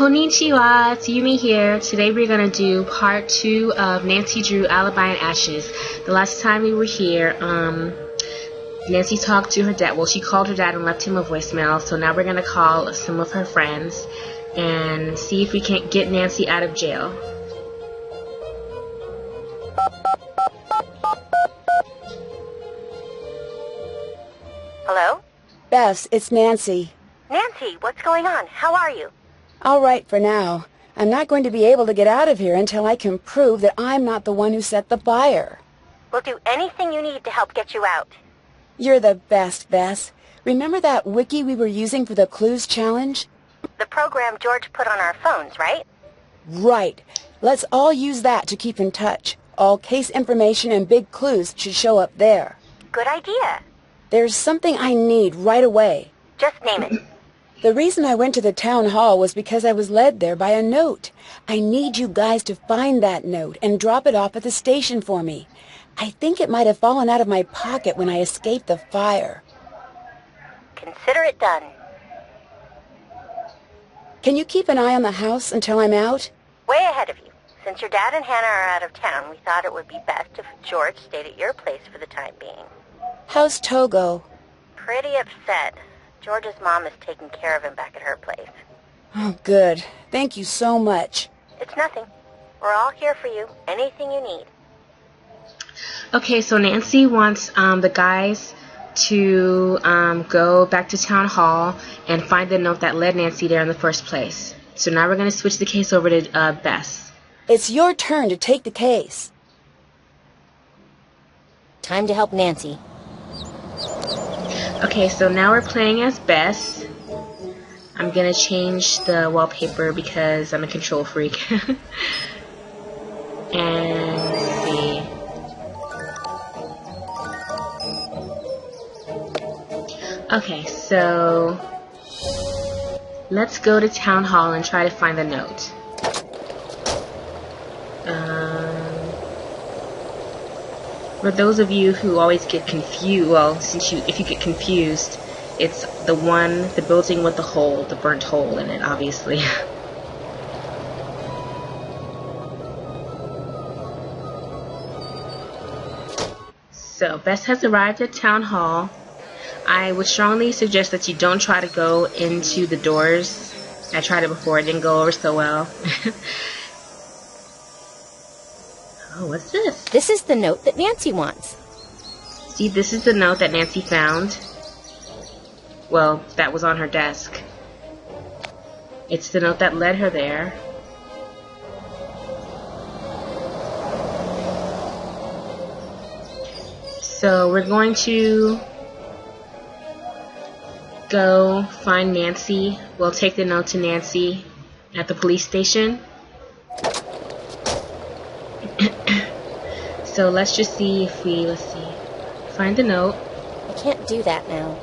Konnichiwa, it's Yumi here. Today we're going to do part 2 of Nancy Drew Alibi in Ashes. The last time we were here, Nancy talked to her dad. Well, she called her dad and left him a voicemail. So now we're going to call some of her friends and see if we can get Nancy out of jail. Hello? Bess, it's Nancy. Nancy, what's going on? How are you? All right for now. I'm not going to be able to get out of here until I can prove that I'm not the one who set the fire. We'll do anything you need to help get you out. You're the best, Bess. Remember that wiki we were using for the clues challenge? The program George put on our phones, right? Right. Let's all use that to keep in touch. All case information and big clues should show up there. Good idea. There's something I need right away. Just name it. The reason I went to the town hall was because I was led there by a note. I need you guys to find that note and drop it off at the station for me. I think it might have fallen out of my pocket when I escaped the fire. Consider it done. Can you keep an eye on the house until I'm out? Way ahead of you. Since your dad and Hannah are out of town, we thought it would be best if George stayed at your place for the time being. How's Togo? Pretty upset. George's mom is taking care of him back at her place. Oh, good. Thank you so much. It's nothing. We're all here for you. Anything you need. Okay, so Nancy wants the guys to go back to town hall and find the note that led Nancy there in the first place. So now we're going to switch the case over to Bess. It's your turn to take the case. Time to help Nancy. Okay, so now we're playing as Bess. I'm gonna change the wallpaper because I'm a control freak. And let's see. Okay, so let's go to town hall and try to find the note. For those of you who always get confused, well, if you get confused, it's the building with the burnt hole in it, obviously. So, Bess has arrived at town hall. I would strongly suggest that you don't try to go into the doors. I tried it before, it didn't go over so well. Oh, what's this? This is the note that Nancy wants. See, this is the note that Nancy found. Well, that was on her desk. It's the note that led her there. So we're going to go find Nancy. We'll take the note to Nancy at the police station. So let's just see if find the note. I can't do that now.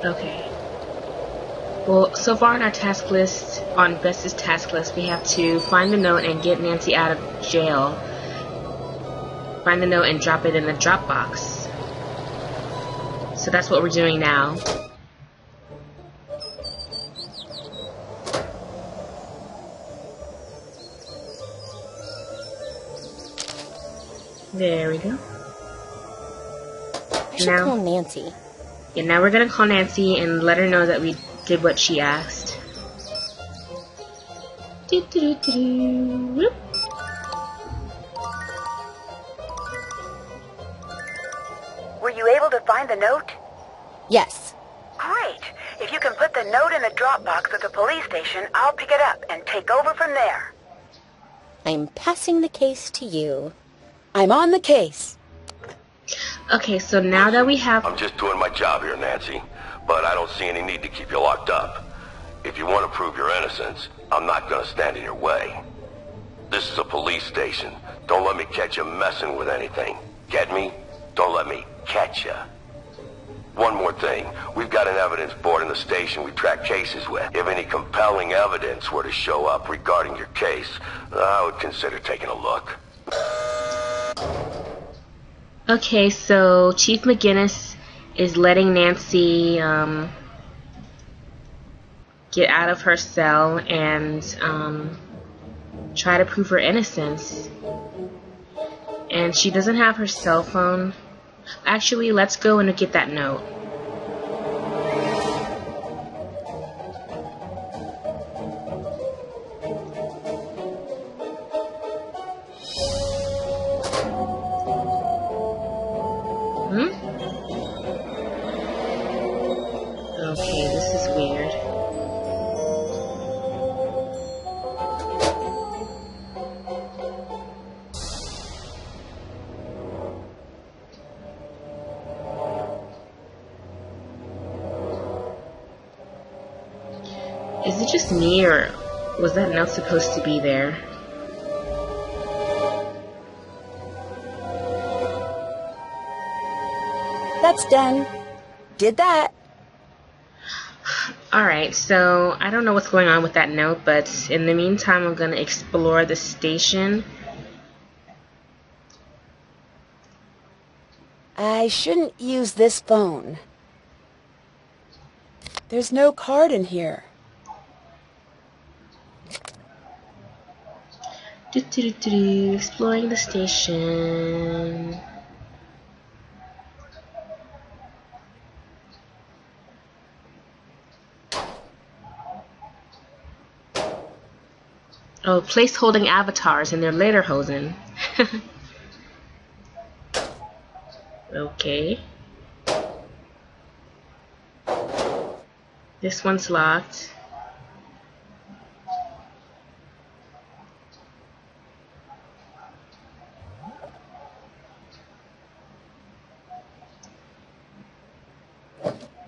Okay. Well, so far on our task list, on Bess's task list, we have to find the note and get Nancy out of jail. Find the note and drop it in the drop box. So that's what we're doing now. There we go. I should call Nancy. Yeah, now we're gonna call Nancy and let her know that we did what she asked. Whoop. Were you able to find the note? Yes. Great. If you can put the note in the drop box at the police station, I'll pick it up and take over from there. I'm passing the case to you. I'm on the case. Okay, so now that we have... I'm just doing my job here, Nancy, but I don't see any need to keep you locked up. If you want to prove your innocence, I'm not going to stand in your way. This is a police station. Don't let me catch you messing with anything. Get me? Don't let me catch you. One more thing. We've got an evidence board in the station we track cases with. If any compelling evidence were to show up regarding your case, I would consider taking a look. Okay, so Chief McGinnis is letting Nancy get out of her cell and try to prove her innocence. And she doesn't have her cell phone. Actually, let's go and get that note. Okay, this is weird. Is it just me, or was that note supposed to be there? That's done. Did that. Alright, so I don't know what's going on with that note, but in the meantime I'm going to explore the station. I shouldn't use this phone. There's no card in here. Exploring the station. Oh, place holding avatars in their lederhosen. Okay. This one's locked.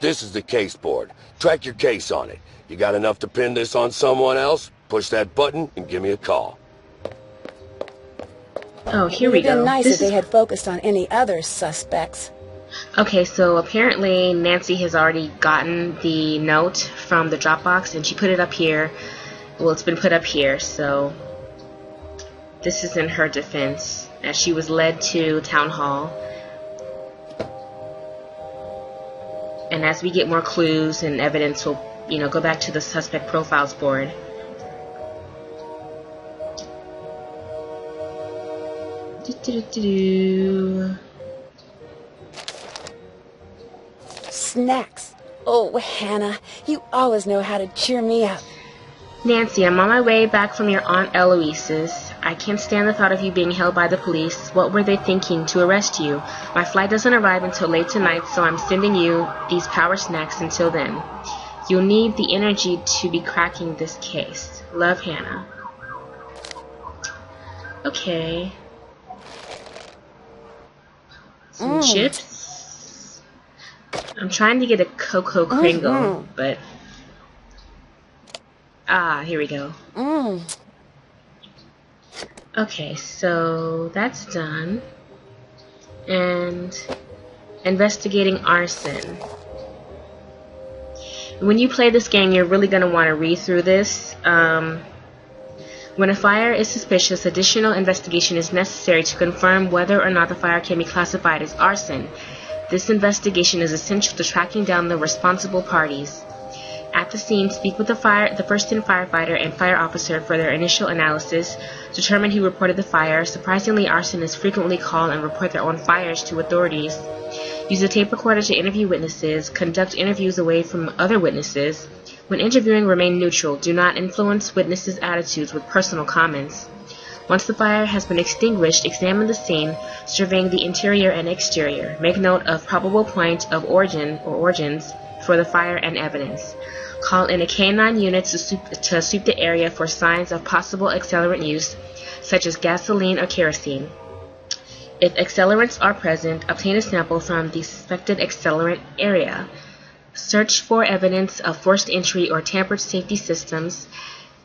This is the case board. Track your case on it. You got enough to pin this on someone else? Push that button and give me a call. Oh, here we It would have go. been nice This if they is... had focused on any other suspects. Okay, so apparently Nancy has already gotten the note from the Dropbox and she put it up here. Well, it's been put up here, so this is in her defense, as she was led to Town Hall. And as we get more clues and evidence, we'll, go back to the suspect profiles board. Snacks. Oh, Hannah, you always know how to cheer me up. Nancy, I'm on my way back from your Aunt Eloise's. I can't stand the thought of you being held by the police. What were they thinking to arrest you? My flight doesn't arrive until late tonight, so I'm sending you these power snacks until then. You'll need the energy to be cracking this case. Love, Hannah. Okay. Some chips. I'm trying to get a Cocoa Kringle, but... Ah, here we go. Okay, so that's done. And investigating arson. When you play this game, you're really going to want to read through this. When a fire is suspicious, additional investigation is necessary to confirm whether or not the fire can be classified as arson. This investigation is essential to tracking down the responsible parties. At the scene, speak with the first-in firefighter and fire officer for their initial analysis. Determine who reported the fire. Surprisingly, arsonists frequently call and report their own fires to authorities. Use a tape recorder to interview witnesses. Conduct interviews away from other witnesses. When interviewing, remain neutral. Do not influence witnesses' attitudes with personal comments. Once the fire has been extinguished, examine the scene, surveying the interior and exterior. Make note of probable point of origin or origins for the fire and evidence. Call in a K9 unit to sweep the area for signs of possible accelerant use, such as gasoline or kerosene. If accelerants are present, obtain a sample from the suspected accelerant area. Search for evidence of forced entry or tampered safety systems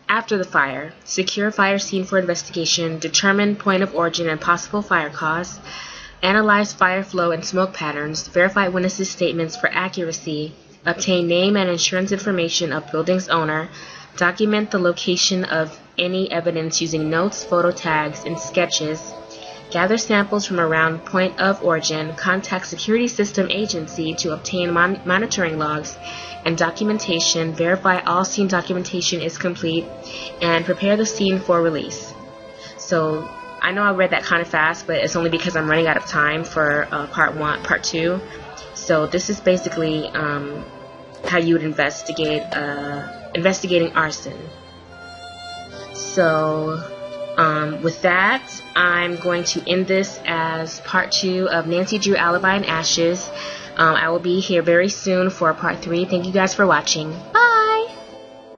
after the fire. Secure fire scene for investigation. Determine point of origin and possible fire cause. Analyze fire flow and smoke patterns. Verify witnesses' statements for accuracy. Obtain name and insurance information of building's owner. Document the location of any evidence using notes, photo tags, and sketches. gather samples from around point of origin, contact security system agency to obtain monitoring logs and documentation, verify all scene documentation is complete, and prepare the scene for release. So I know I read that kind of fast, but it's only because I'm running out of time for part 2. So this is basically how you would investigate investigating arson. So with that, I'm going to end this as part 2 of Nancy Drew Alibi in Ashes. I will be here very soon for part 3. Thank you guys for watching. Bye!